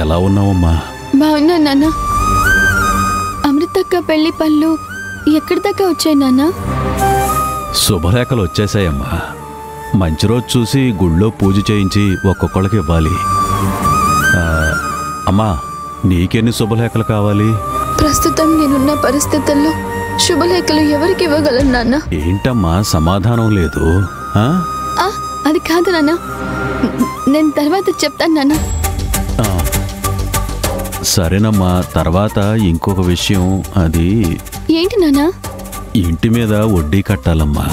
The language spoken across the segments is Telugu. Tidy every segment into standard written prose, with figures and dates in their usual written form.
ఎలా ఉన్నావమ్మా? బాగున్నా నాన్న. అమృతక్క పెళ్లి పళ్ళు ఎక్కడి దాకా వచ్చాయి నాన్న? శుభలేఖలు వచ్చేసాయమ్మా. మంచి రోజు చూసి గుళ్ళో పూజ చేయించి ఒక్కొక్కళ్ళకి ఇవ్వాలి. అమ్మా, నీకెన్ని శుభలేఖలు కావాలి? ప్రస్తుతం నేనున్న పరిస్థితుల్లో శుభలేఖలు ఎవరికి ఇవ్వగలను నాన్న? ఏంటమ్మా సమాధానం లేదు? అది కాదు నాన్న, నేను తర్వాత చెప్తాను నాన్న. సరేనమ్మా, తర్వాత ఇంకొక విషయం. అది ఏంటి నాన్న? ఇంటి మీద వడ్డీ కట్టాలమ్మా.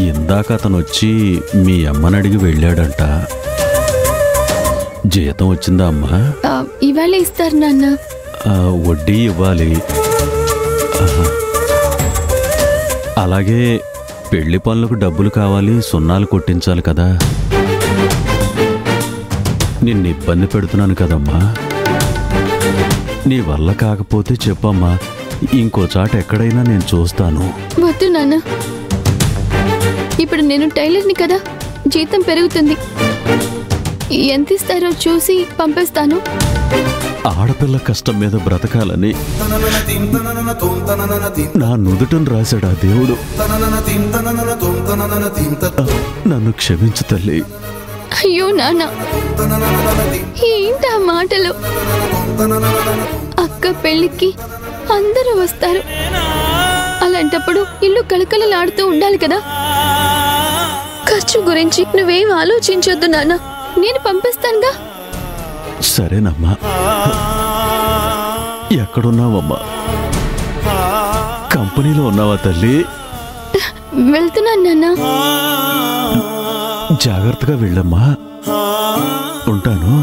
ఇందాక అతను వచ్చి మీ అమ్మని అడిగి వెళ్ళాడంట. జీతం వచ్చిందా అమ్మా? ఇవాళ ఇస్తారు నాన్న. వడ్డీ ఇవ్వాలి. అలాగే పెళ్లి పనులకు డబ్బులు కావాలి, సున్నాలు కొట్టించాలి కదా. నిన్ను ఇబ్బంది పెడుతున్నాను కదమ్మా. నీ వల్ల కాకపోతే చెప్పమ్మా, ఇంకో చాట ఎక్కడైనా నేను చూస్తాను. వద్దు నాన్న, ఇప్పుడు నేను టైలర్ని కదా, జీతం పెరుగుతుంది. ఎంత ఇస్తారో చూసి పంపిస్తాను. ఆడపిల్ల కష్టం మీద బ్రతకాలని నా నుదుటను రాశాడా దేవుడు. నన్ను క్షమించు తల్లి. అయ్యో నాన్న, ఏంటా మాటలు? అక్క పెళ్లికి అందరూ వస్తారు. అలాంటప్పుడు ఇల్లు కలకలలాడుతూ ఉండాలి కదా. ఖర్చు గురించి నువ్వేం ఆలోచించొద్దు నాన్న, నేను పంపిస్తానుగా. సరేనమ్మా. ఎక్కడున్నావమ్మా? కంపెనీలో ఉన్నావా తల్లి? వెళ్తున్నాను నాన్న. జాగ్రత్తగా వెళ్ళమ్మా. ఉంటాను.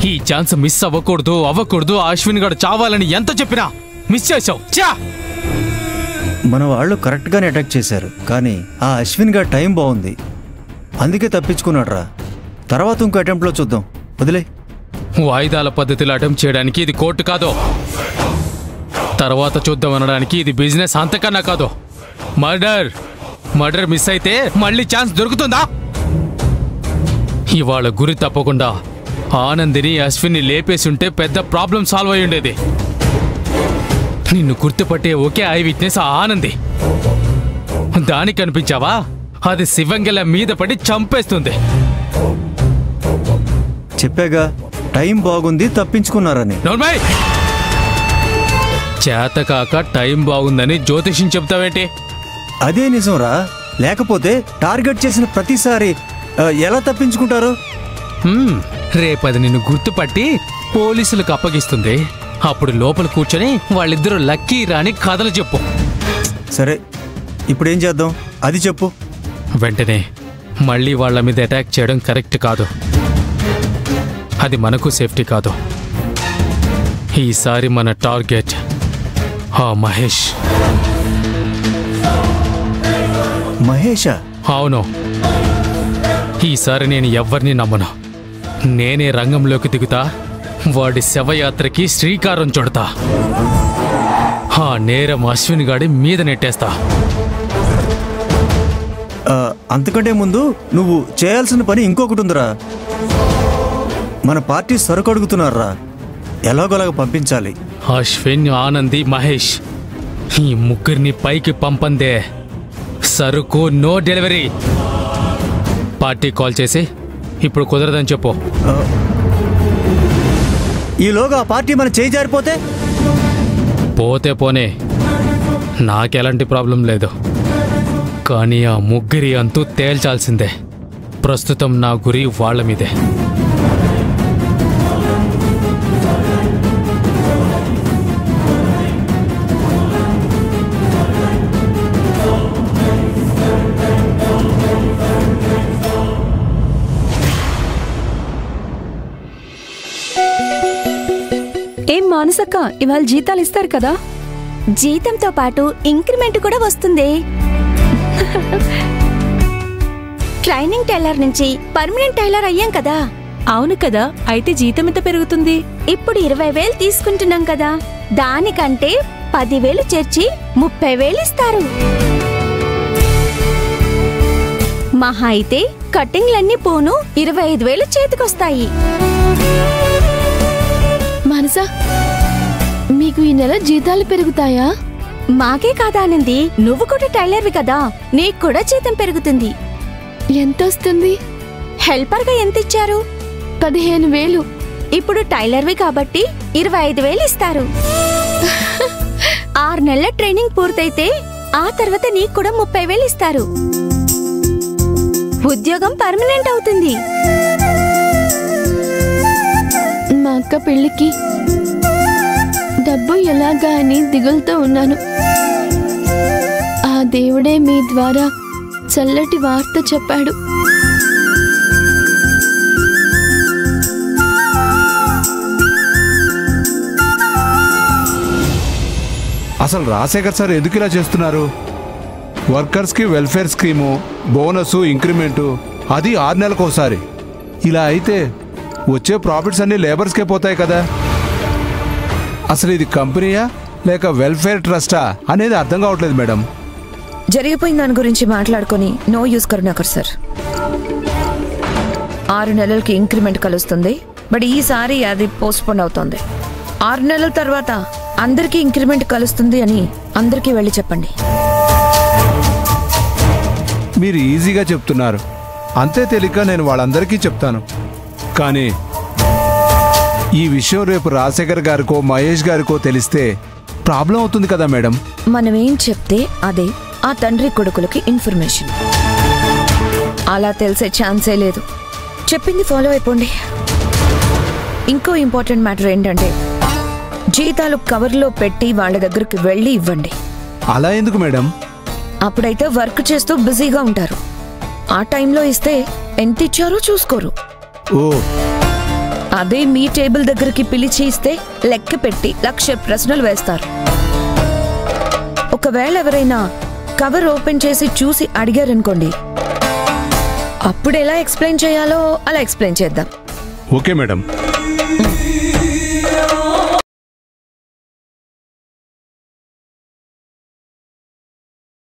ఈ ఛాన్స్ మిస్ అవ్వకూడదు. అశ్విన్ గారు చావాలని ఎంత చెప్పినా మిస్ చేసావు. మన వాళ్ళు కరెక్ట్గానే అటాక్ చేశారు, కానీ ఆ అశ్విన్ గారు టైం బాగుంది, అందుకే తప్పించుకున్నాడు రా. తర్వాత ఇంకో అటెంప్ట్లో చూద్దాం. వదిలే. వాయిదాల పద్ధతిలో అటెంప్ట్ చేయడానికి ఇది కోర్టు కాదు. తర్వాత చూద్దాం అనడానికి ఇది బిజినెస్ అంతకన్నా కాదు. మర్డర్ మిస్ అయితే మళ్ళీ ఛాన్స్ దొరుకుతుందా? ఇవాళ గురి తప్పకుండా ఆనందిని అశ్విన్ని లేపేసి ఉంటే పెద్ద ప్రాబ్లం సాల్వ్ అయి ఉండేది. నిన్ను గుర్తుపట్టే ఒకే ఐ విట్నెస్ ఆ ఆనంది. దానికి కనిపించావా? అది శివంగల మీద పడి చంపేస్తుంది. చెప్పాగా టైం బాగుంది, తప్పించుకున్నారని. చేతకాక టైం బాగుందని జ్యోతిషం చెప్తావేంటి? అదే నిజంరా. లేకపోతే టార్గెట్ చేసిన ప్రతిసారి ఎలా తప్పించుకుంటారు? రేపది నిన్ను గుర్తుపట్టి పోలీసులకు అప్పగిస్తుంది. అప్పుడు లోపల కూర్చొని వాళ్ళిద్దరూ లక్కీ రాని కథలు చెప్పు. సరే, ఇప్పుడేం చేద్దాం అది చెప్పు. వెంటనే మళ్ళీ వాళ్ళ మీద అటాక్ చేయడం కరెక్ట్ కాదు. అది మనకు సేఫ్టీ కాదు. ఈసారి మన టార్గెట్ ఆ మహేష్. మహేషా? అవును. ఈసారి నేను ఎవ్వరిని నమ్మను. నేనే రంగంలోకి దిగుతా, వాడి శవయాత్రకి శ్రీకారం చుడతా. ఆ నేరం అశ్విన్ గాడి మీద నెట్టేస్తా. అంతకంటే ముందు నువ్వు చేయాల్సిన పని ఇంకొకటి ఉందిరా. మన పార్టీ సరుకు అడుగుతున్నారా, ఎలాగోలాగా పంపించాలి. అశ్విన్, ఆనంది, మహేష్ ఈ ముగ్గురిని పైకి పంపందే సరుకు నో డెలివరీ. పార్టీ కాల్ చేసి ఇప్పుడు కుదరదని చెప్పు. ఈలోగా ఆ పార్టీ మన చేయి జారిపోతే? పోతే పోనే, నాకెలాంటి ప్రాబ్లం లేదు. కానీ ఆ ముగ్గురి అంతూ తేల్చాల్సిందే. ప్రస్తుతం నా గురి వాళ్ళ మీదే. ఏం మానసక్క, ఇవాళ జీతాలు ఇస్తారు కదా? జీతంతో పాటు ఇంక్రిమెంట్ కూడా వస్తుంది. ట్రైనింగ్ టైలర్ నుంచి పర్మనెంట్ టైలర్ అయ్యాం కదా. అవును కదా, అయితే జీతం ఎంత పెరుగుతుంది? ఇప్పుడు 20,000 తీసుకుంటున్నాం కదా, దానికంటే 10,000 చేర్చి 30,000 ఇస్తారు. మహా అయితే కట్టింగ్లన్నీ పోను 25,000 చేతికొస్తాయి. మనసా, మీకు ఈ నెల జీతాలు పెరుగుతాయా? మాకే కాదా ఆనంది, నువ్వు కూడా టైలర్వి కదా, నీకు కూడా జీతం పెరుగుతుంది. ఎంత వస్తుంది? హెల్పర్గా ఎంత ఇచ్చారు? 15,000. ఇప్పుడు టైలర్వి కాబట్టి 25,000 ఇస్తారు. 6 నెలల ట్రైనింగ్ పూర్తయితే ఆ తర్వాత నీకు కూడా 30,000 ఇస్తారు. ఉద్యోగం పర్మనెంట్ అవుతుంది. మా అక్క పెళ్లికి డబ్బు ఎలాగా అని దిగులుతో ఉన్నాను. ఆ దేవుడే మీ ద్వారా చల్లటి వార్త చెప్పాడు. అసలు రాజశేఖర్ సార్ ఎందుకు ఇలా చేస్తున్నారు? వర్కర్స్కి వెల్ఫేర్ స్కీము, బోనసు, ఇంక్రిమెంటు, అది 6 నెలలకు ఒకసారి. ఇలా అయితే వచ్చే ప్రాఫిట్స్ అన్నీ లేబర్స్కే పోతాయి కదా. అసలు ఇది కంపెనీయా లేక వెల్ఫేర్ ట్రస్టా అనేది అర్థం కావట్లేదు మేడం. జరిగిపోయిన దాని గురించి మాట్లాడుకొని నో యూస్ కరుణాకర్ సార్. 6 నెలలకి ఇంక్రిమెంట్ కలుస్తుంది, బట్ ఈసారి అది పోస్ట్పోన్ అవుతుంది. 6 నెలల తర్వాత అందరికీ ఇంక్రిమెంట్ కలుస్తుంది అని అందరికీ వెళ్ళి చెప్పండి. మీరు ఈజీగా చెప్తున్నారు, అంతే తేలిక నేను వాళ్ళందరికీ చెప్తాను. కానీ ఈ విషయం రేపు రాజశేఖర్ గారికో మహేష్ గారికో తెలిస్తే ప్రాబ్లం అవుతుంది కదా మేడం. మనం ఏం చెప్తే అదే ఆ తండ్రి కొడుకులకి ఇన్ఫర్మేషన్. అలా తెలిసే ఛాన్సే లేదు. చెప్పింది ఫాలో అయిపోండి. ఇంకో ఇంపార్టెంట్ మ్యాటర్ ఏంటంటే జీతాలు కవర్లో పెట్టి వాళ్ళ దగ్గరికి వెళ్ళి ఇవ్వండి. అలా ఎందుకు మేడం? అప్పుడైతే వర్క్ చేస్తూ బిజీగా ఉంటారు. ఆ టైంలో ఇస్తే ఎంత ఇచ్చారో చూసుకోరు. ఓ, అదే మీ టేబుల్ దగ్గరికి పిలిచి ఇస్తే లెక్క పెట్టి 1,00,000 ప్రశ్నలు వేస్తారు. ఒకవేళ ఎవరైనా కవర్ ఓపెన్ చేసి చూసి అడిగారనుకోండి, అప్పుడు ఎలా ఎక్స్ప్లెయిన్ చేయాలో అలా ఎక్స్ప్లెయిన్ చేద్దాం. Okay madam.